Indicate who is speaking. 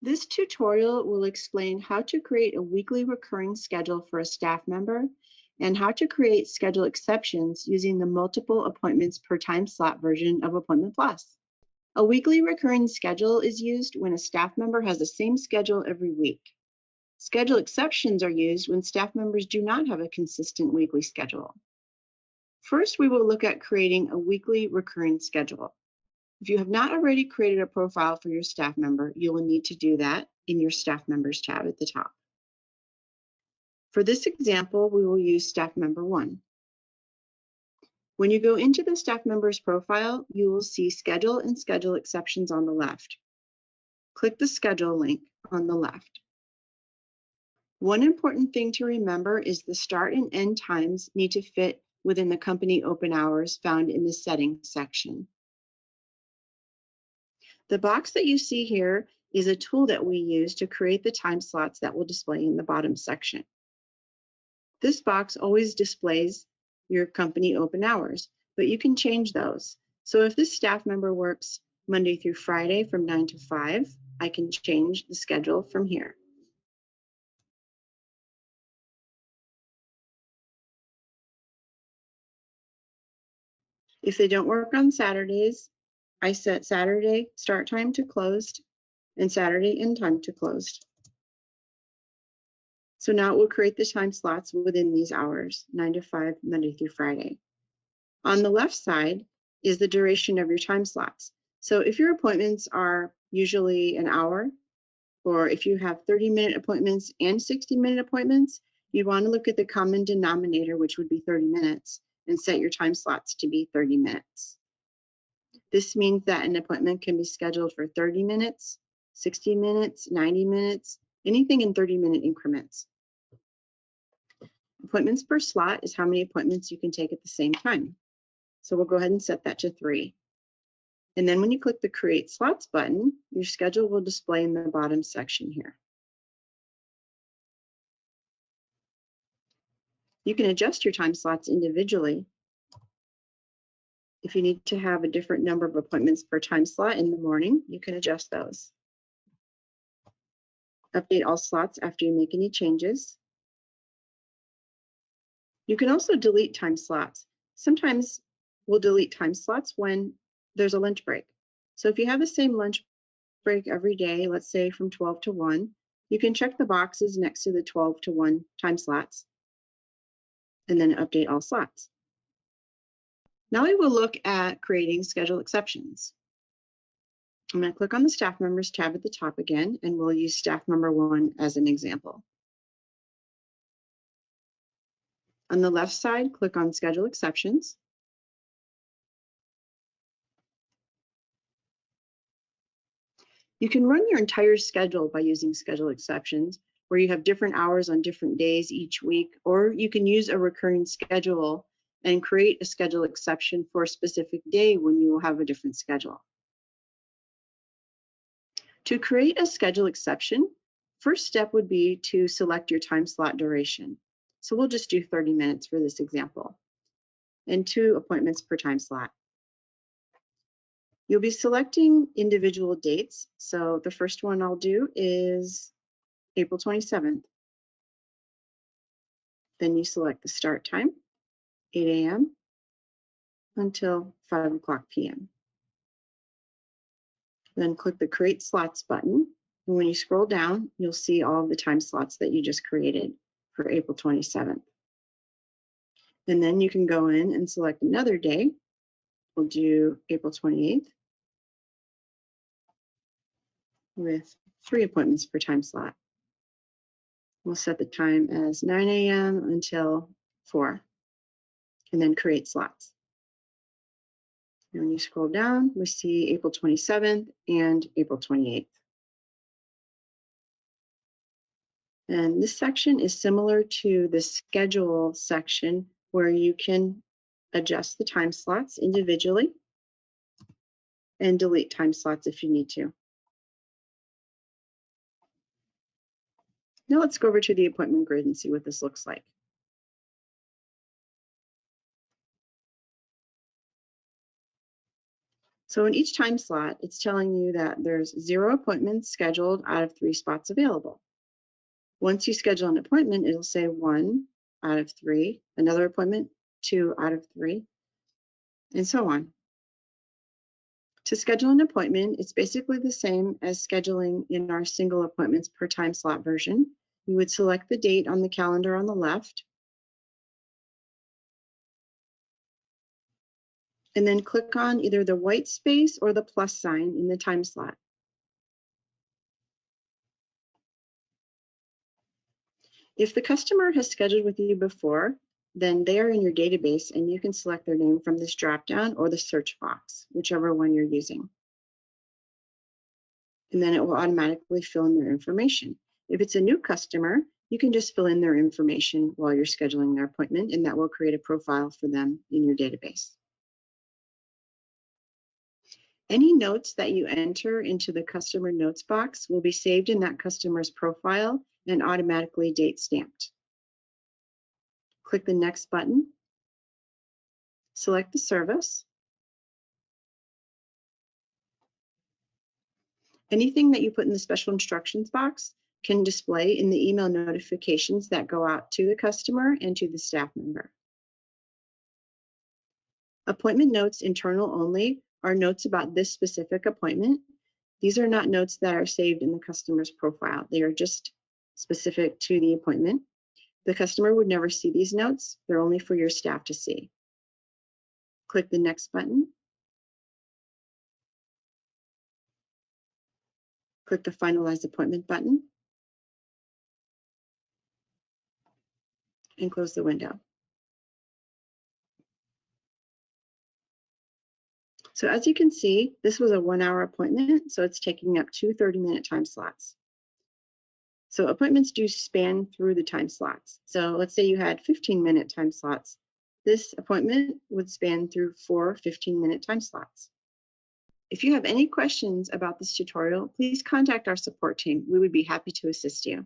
Speaker 1: This tutorial will explain how to create a weekly recurring schedule for a staff member and how to create schedule exceptions using the multiple appointments per time slot version of Appointment Plus. A weekly recurring schedule is used when a staff member has the same schedule every week. Schedule exceptions are used when staff members do not have a consistent weekly schedule. First, we will look at creating a weekly recurring schedule. If you have not already created a profile for your staff member, you will need to do that in your Staff Members tab at the top. For this example, we will use staff member 1. When you go into the staff member's profile, you will see Schedule and Schedule Exceptions on the left. Click the Schedule link on the left. One important thing to remember is the start and end times need to fit within the company open hours found in the Settings section. The box that you see here is a tool that we use to create the time slots that will display in the bottom section. This box always displays your company open hours, but you can change those. So if this staff member works Monday through Friday from 9 to 5, I can change the schedule from here. If they don't work on Saturdays, I set Saturday start time to closed and Saturday end time to closed. So now it will create the time slots within these hours, 9 to 5, Monday through Friday. On the left side is the duration of your time slots. So if your appointments are usually an hour, or if you have 30-minute appointments and 60-minute appointments, you want to look at the common denominator, which would be 30 minutes, and set your time slots to be 30 minutes. This means that an appointment can be scheduled for 30 minutes, 60 minutes, 90 minutes, anything in 30-minute increments. Appointments per slot is how many appointments you can take at the same time. So we'll go ahead and set that to 3. And then when you click the Create Slots button, your schedule will display in the bottom section here. You can adjust your time slots individually. If you need to have a different number of appointments per time slot in the morning, you can adjust those. Update all slots after you make any changes. You can also delete time slots. Sometimes we'll delete time slots when there's a lunch break. So if you have the same lunch break every day, let's say from 12 to 1, you can check the boxes next to the 12 to 1 time slots and then update all slots. Now we will look at creating schedule exceptions. I'm going to click on the Staff Members tab at the top again, and we'll use staff member 1 as an example. On the left side, click on Schedule Exceptions. You can run your entire schedule by using schedule exceptions, where you have different hours on different days each week, or you can use a recurring schedule and create a schedule exception for a specific day when you will have a different schedule. To create a schedule exception, first step would be to select your time slot duration. So we'll just do 30 minutes for this example, and 2 appointments per time slot. You'll be selecting individual dates. So the first one I'll do is April 27th. Then you select the start time, 8 a.m. until 5 o'clock p.m. Then click the Create Slots button. And when you scroll down, you'll see all of the time slots that you just created for April 27th. And then you can go in and select another day. We'll do April 28th with 3 appointments per time slot. We'll set the time as 9 a.m. until 4, and then create slots. And when you scroll down, we see April 27th and April 28th. And this section is similar to the schedule section where you can adjust the time slots individually and delete time slots if you need to. Now let's go over to the appointment grid and see what this looks like. So in each time slot, it's telling you that there's 0 appointments scheduled out of 3 spots available. Once you schedule an appointment, it'll say 1 out of 3, another appointment, 2 out of 3, and so on. To schedule an appointment, it's basically the same as scheduling in our single appointments per time slot version. You would select the date on the calendar on the left, and then click on either the white space or the plus sign in the time slot. If the customer has scheduled with you before, then they are in your database and you can select their name from this dropdown or the search box, whichever one you're using. And then it will automatically fill in their information. If it's a new customer, you can just fill in their information while you're scheduling their appointment, and that will create a profile for them in your database. Any notes that you enter into the customer notes box will be saved in that customer's profile and automatically date stamped. Click the next button, select the service. Anything that you put in the special instructions box can display in the email notifications that go out to the customer and to the staff member. Appointment notes internal only are notes about this specific appointment. These are not notes that are saved in the customer's profile. They are just specific to the appointment. The customer would never see these notes. They're only for your staff to see. Click the next button. Click the Finalize Appointment button and close the window. So as you can see, this was a 1-hour appointment, so it's taking up 2 30-minute time slots. So appointments do span through the time slots. So let's say you had 15-minute time slots. This appointment would span through 4 15-minute time slots. If you have any questions about this tutorial, please contact our support team. We would be happy to assist you.